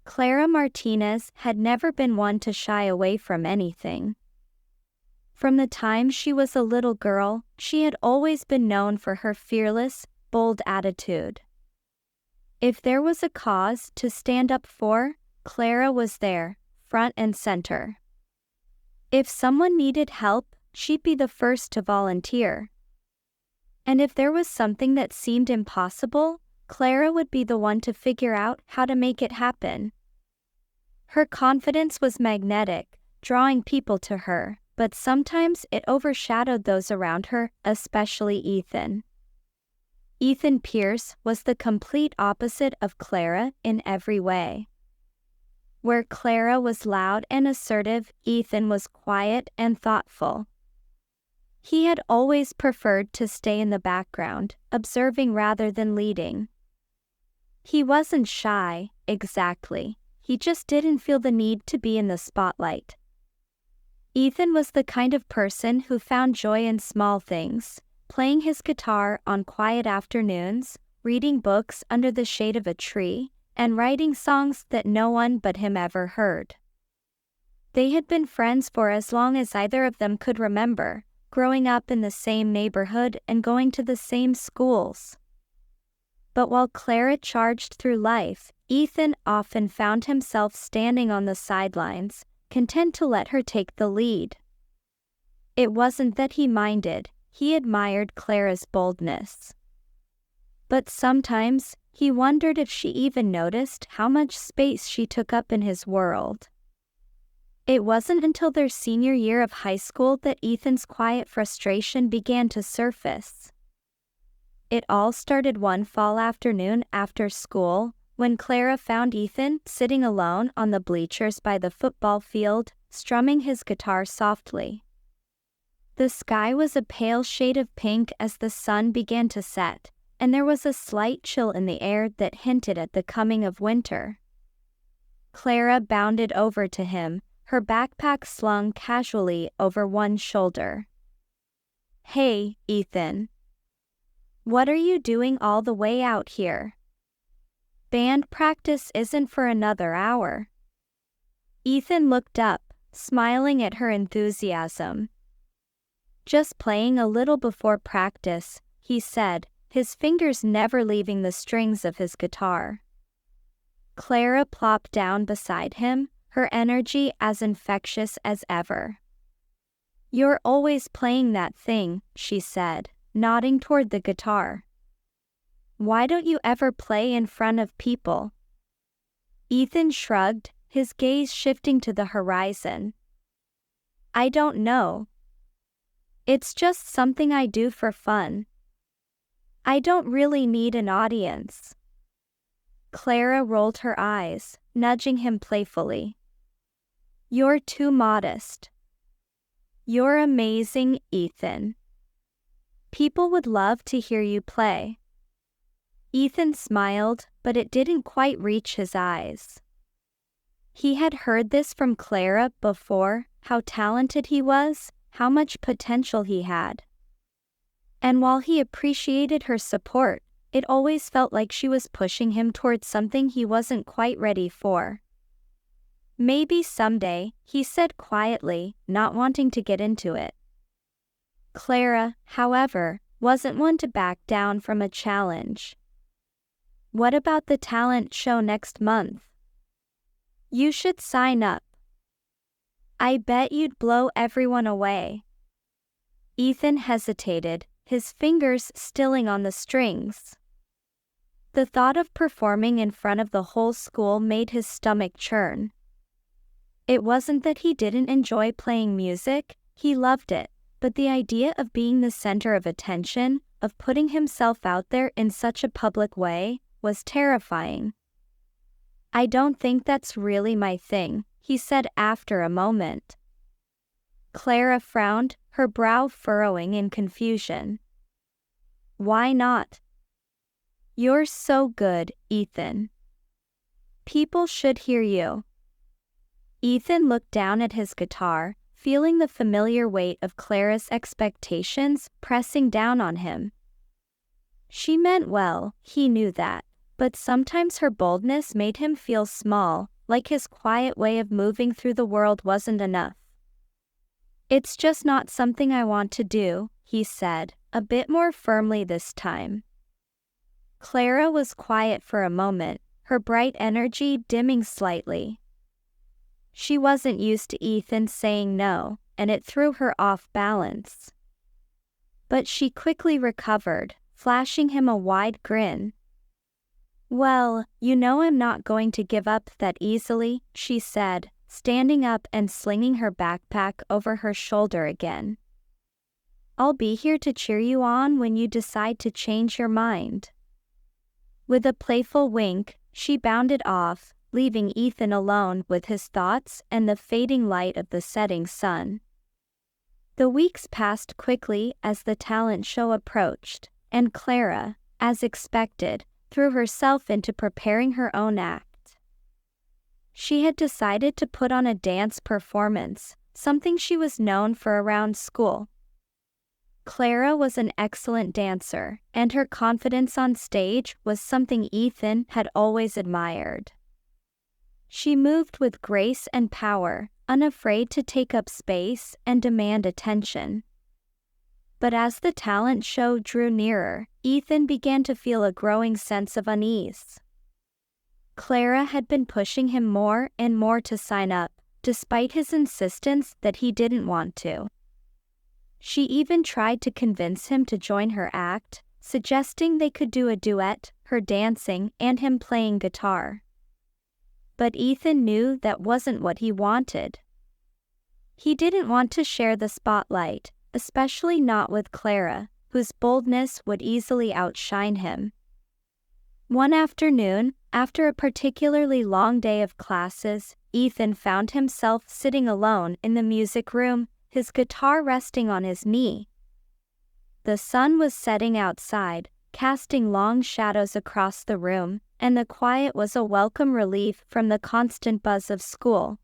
Clara Martinez had never been one to shy away from anything. From the time she was a little girl, she had always been known for her fearless, bold attitude. If there was a cause to stand up for, Clara was there, front and center. If someone needed help, she'd be the first to volunteer. And if there was something that seemed impossible, Clara would be the one to figure out how to make it happen. Her confidence was magnetic, drawing people to her, but sometimes it overshadowed those around her, especially Ethan. Ethan Pierce was the complete opposite of Clara in every way. Where Clara was loud and assertive, Ethan was quiet and thoughtful. He had always preferred to stay in the background, observing rather than leading. He wasn't shy, exactly. He just didn't feel the need to be in the spotlight. Ethan was the kind of person who found joy in small things, playing his guitar on quiet afternoons, reading books under the shade of a tree, and writing songs that no one but him ever heard. They had been friends for as long as either of them could remember, growing up in the same neighborhood and going to the same schools. But while Clara charged through life, Ethan often found himself standing on the sidelines, content to let her take the lead. It wasn't that he minded, he admired Clara's boldness. But sometimes, he wondered if she even noticed how much space she took up in his world. It wasn't until their senior year of high school that Ethan's quiet frustration began to surface. It all started one fall afternoon after school, when Clara found Ethan sitting alone on the bleachers by the football field, strumming his guitar softly. The sky was a pale shade of pink as the sun began to set, and there was a slight chill in the air that hinted at the coming of winter. Clara bounded over to him, her backpack slung casually over one shoulder. "Hey, Ethan. What are you doing all the way out here? Band practice isn't for another hour." Ethan looked up, smiling at her enthusiasm. "Just playing a little before practice," he said, his fingers never leaving the strings of his guitar. Clara plopped down beside him, her energy as infectious as ever. "You're always playing that thing," she said, nodding toward the guitar. "Why don't you ever play in front of people?" Ethan shrugged, his gaze shifting to the horizon. "I don't know. It's just something I do for fun. I don't really need an audience." Clara rolled her eyes, nudging him playfully. "You're too modest. You're amazing, Ethan. People would love to hear you play." Ethan smiled, but it didn't quite reach his eyes. He had heard this from Clara before, how talented he was, how much potential he had. And while he appreciated her support, it always felt like she was pushing him towards something he wasn't quite ready for. "Maybe someday," he said quietly, not wanting to get into it. Clara, however, wasn't one to back down from a challenge. "What about the talent show next month? You should sign up. I bet you'd blow everyone away." Ethan hesitated, his fingers stilling on the strings. The thought of performing in front of the whole school made his stomach churn. It wasn't that he didn't enjoy playing music, he loved it, but the idea of being the center of attention, of putting himself out there in such a public way, was terrifying. "I don't think that's really my thing," he said after a moment. Clara frowned, her brow furrowing in confusion. "Why not? You're so good, Ethan. People should hear you." Ethan looked down at his guitar, feeling the familiar weight of Clara's expectations pressing down on him. She meant well, he knew that, but sometimes her boldness made him feel small, like his quiet way of moving through the world wasn't enough. "It's just not something I want to do," he said, a bit more firmly this time. Clara was quiet for a moment, her bright energy dimming slightly. She wasn't used to Ethan saying no, and it threw her off balance. But she quickly recovered, flashing him a wide grin. "Well, you know I'm not going to give up that easily," she said, standing up and slinging her backpack over her shoulder again. "I'll be here to cheer you on when you decide to change your mind." With a playful wink, she bounded off, leaving Ethan alone with his thoughts and the fading light of the setting sun. The weeks passed quickly as the talent show approached, and Clara, as expected, threw herself into preparing her own act. She had decided to put on a dance performance, something she was known for around school. Clara was an excellent dancer, and her confidence on stage was something Ethan had always admired. She moved with grace and power, unafraid to take up space and demand attention. But as the talent show drew nearer, Ethan began to feel a growing sense of unease. Clara had been pushing him more and more to sign up, despite his insistence that he didn't want to. She even tried to convince him to join her act, suggesting they could do a duet, her dancing and him playing guitar. But Ethan knew that wasn't what he wanted. He didn't want to share the spotlight, especially not with Clara, whose boldness would easily outshine him. One afternoon, after a particularly long day of classes, Ethan found himself sitting alone in the music room, his guitar resting on his knee. The sun was setting outside, casting long shadows across the room, and the quiet was a welcome relief from the constant buzz of school.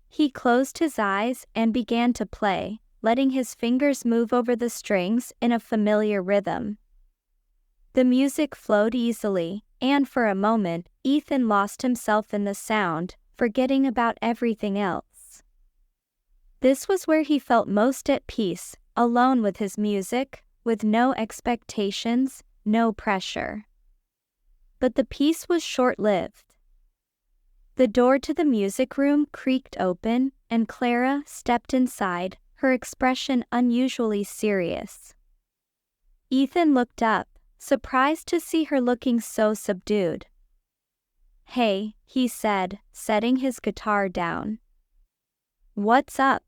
He closed his eyes and began to play, letting his fingers move over the strings in a familiar rhythm. The music flowed easily, and for a moment, Ethan lost himself in the sound, forgetting about everything else. This was where he felt most at peace, alone with his music, with no expectations, no pressure. But the peace was short-lived. The door to the music room creaked open, and Clara stepped inside, her expression unusually serious. Ethan looked up, surprised to see her looking so subdued. "Hey," he said, setting his guitar down. "What's up?"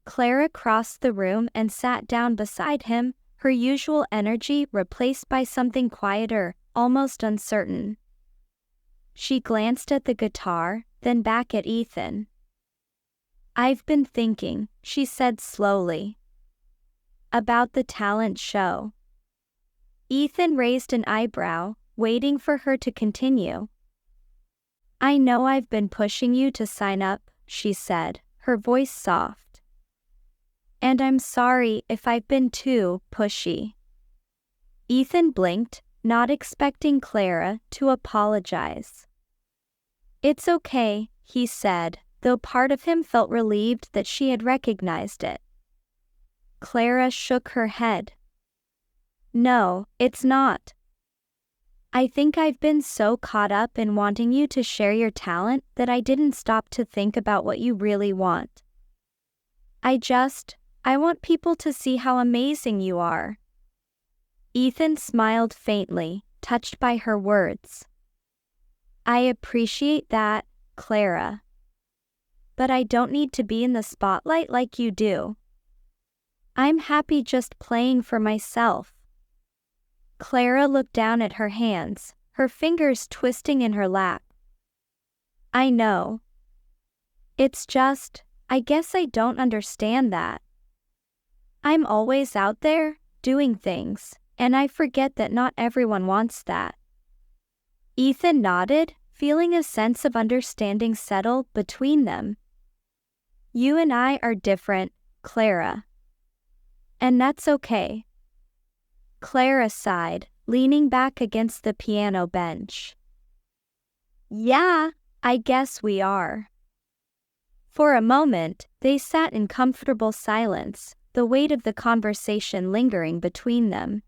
Clara crossed the room and sat down beside him, her usual energy replaced by something quieter, almost uncertain. She glanced at the guitar, then back at Ethan. "I've been thinking," she said slowly, "about the talent show." Ethan raised an eyebrow, waiting for her to continue. "I know I've been pushing you to sign up," she said, her voice soft. "And I'm sorry if I've been too pushy." Ethan blinked, not expecting Clara to apologize. "It's okay," he said, though part of him felt relieved that she had recognized it. Clara shook her head. "No, it's not. I think I've been so caught up in wanting you to share your talent that I didn't stop to think about what you really want. I want people to see how amazing you are." Ethan smiled faintly, touched by her words. "I appreciate that, Clara. But I don't need to be in the spotlight like you do. I'm happy just playing for myself." Clara looked down at her hands, her fingers twisting in her lap. "I know. It's just, I guess I don't understand that. I'm always out there, doing things, and I forget that not everyone wants that." Ethan nodded, feeling a sense of understanding settle between them. "You and I are different, Clara. And that's okay." Clara sighed, leaning back against the piano bench. "Yeah, I guess we are. For a moment, they sat in comfortable silence, the weight of the conversation lingering between them.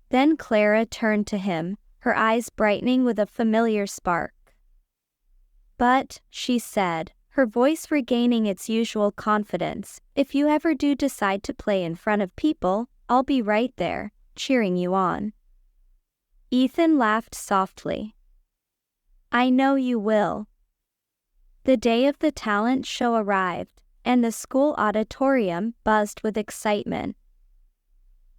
Then Clara turned to him, her eyes brightening with a familiar spark. "But," she said, her voice regaining its usual confidence, "if you ever do decide to play in front of people, I'll be right there, cheering you on." Ethan laughed softly. "I know you will." The day of the talent show arrived, and the school auditorium buzzed with excitement.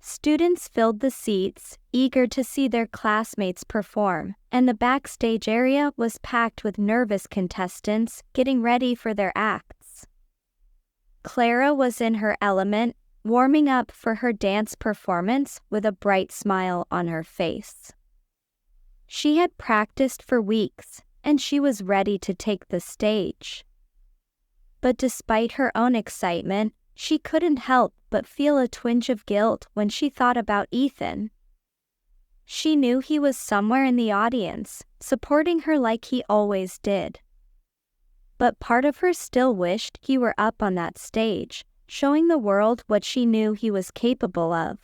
Students filled the seats, eager to see their classmates perform, and the backstage area was packed with nervous contestants getting ready for their acts. Clara was in her element, warming up for her dance performance with a bright smile on her face. She had practiced for weeks, and she was ready to take the stage. But despite her own excitement, she couldn't help but feel a twinge of guilt when she thought about Ethan. She knew he was somewhere in the audience, supporting her like he always did. But part of her still wished he were up on that stage, showing the world what she knew he was capable of.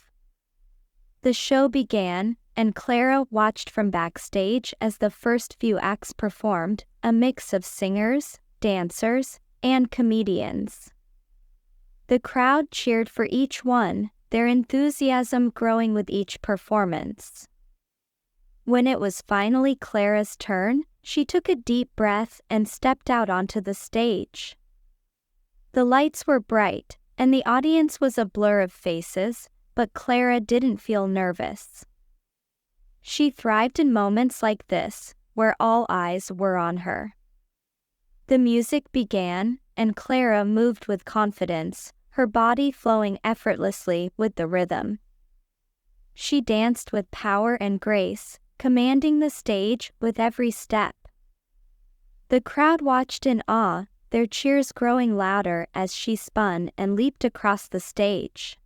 The show began, and Clara watched from backstage as the first few acts performed, a mix of singers, dancers, and comedians. The crowd cheered for each one, their enthusiasm growing with each performance. When it was finally Clara's turn, she took a deep breath and stepped out onto the stage. The lights were bright, and the audience was a blur of faces, but Clara didn't feel nervous. She thrived in moments like this, where all eyes were on her. The music began, and Clara moved with confidence, her body flowing effortlessly with the rhythm. She danced with power and grace, commanding the stage with every step. The crowd watched in awe, their cheers growing louder as she spun and leaped across the stage.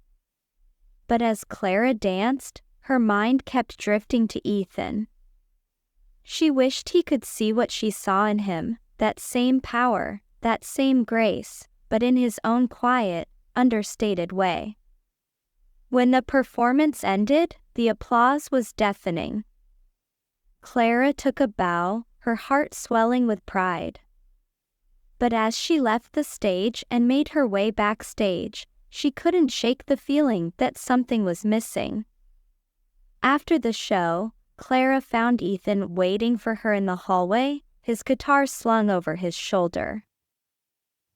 But as Clara danced, her mind kept drifting to Ethan. She wished he could see what she saw in him, that same power, that same grace, but in his own quiet, understated way. When the performance ended, the applause was deafening. Clara took a bow, her heart swelling with pride. But as she left the stage and made her way backstage, she couldn't shake the feeling that something was missing. After the show, Clara found Ethan waiting for her in the hallway, his guitar slung over his shoulder.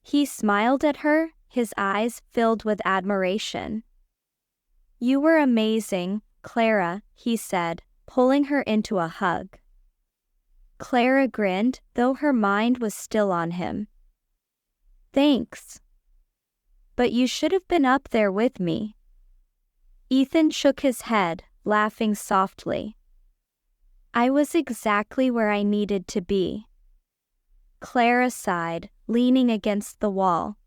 He smiled at her, his eyes filled with admiration. "You were amazing, Clara," he said, pulling her into a hug. Clara grinned, though her mind was still on him. "Thanks. But you should have been up there with me." Ethan shook his head, laughing softly. "I was exactly where I needed to be." Clara sighed, leaning against the wall.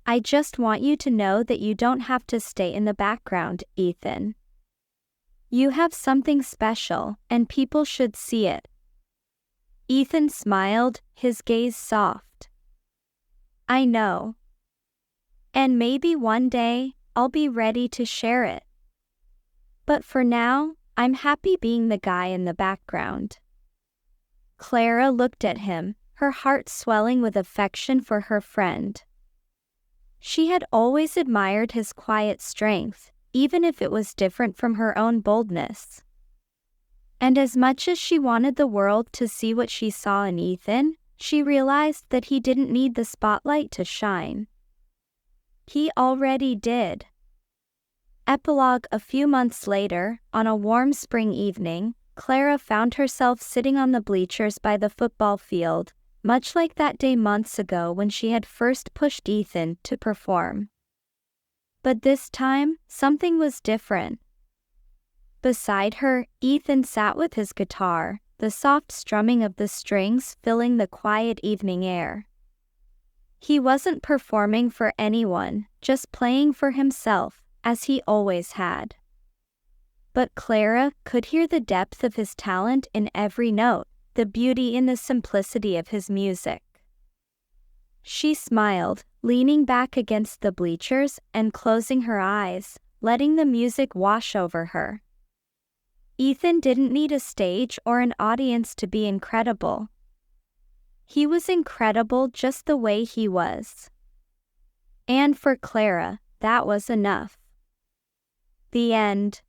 "I just want you to know that you don't have to stay in the background, Ethan. You have something special, and people should see it." Ethan smiled, his gaze soft. "I know. And maybe one day, I'll be ready to share it. But for now, I'm happy being the guy in the background." Clara looked at him, her heart swelling with affection for her friend. She had always admired his quiet strength, even if it was different from her own boldness. And as much as she wanted the world to see what she saw in Ethan, she realized that he didn't need the spotlight to shine. He already did. Epilogue: a few months later, on a warm spring evening, Clara found herself sitting on the bleachers by the football field, much like that day months ago when she had first pushed Ethan to perform. But this time, something was different. Beside her, Ethan sat with his guitar, the soft strumming of the strings filling the quiet evening air. He wasn't performing for anyone, just playing for himself, as he always had. But Clara could hear the depth of his talent in every note, the beauty in the simplicity of his music. She smiled, leaning back against the bleachers and closing her eyes, letting the music wash over her. Ethan didn't need a stage or an audience to be incredible. He was incredible just the way he was. And for Clara, that was enough. The end.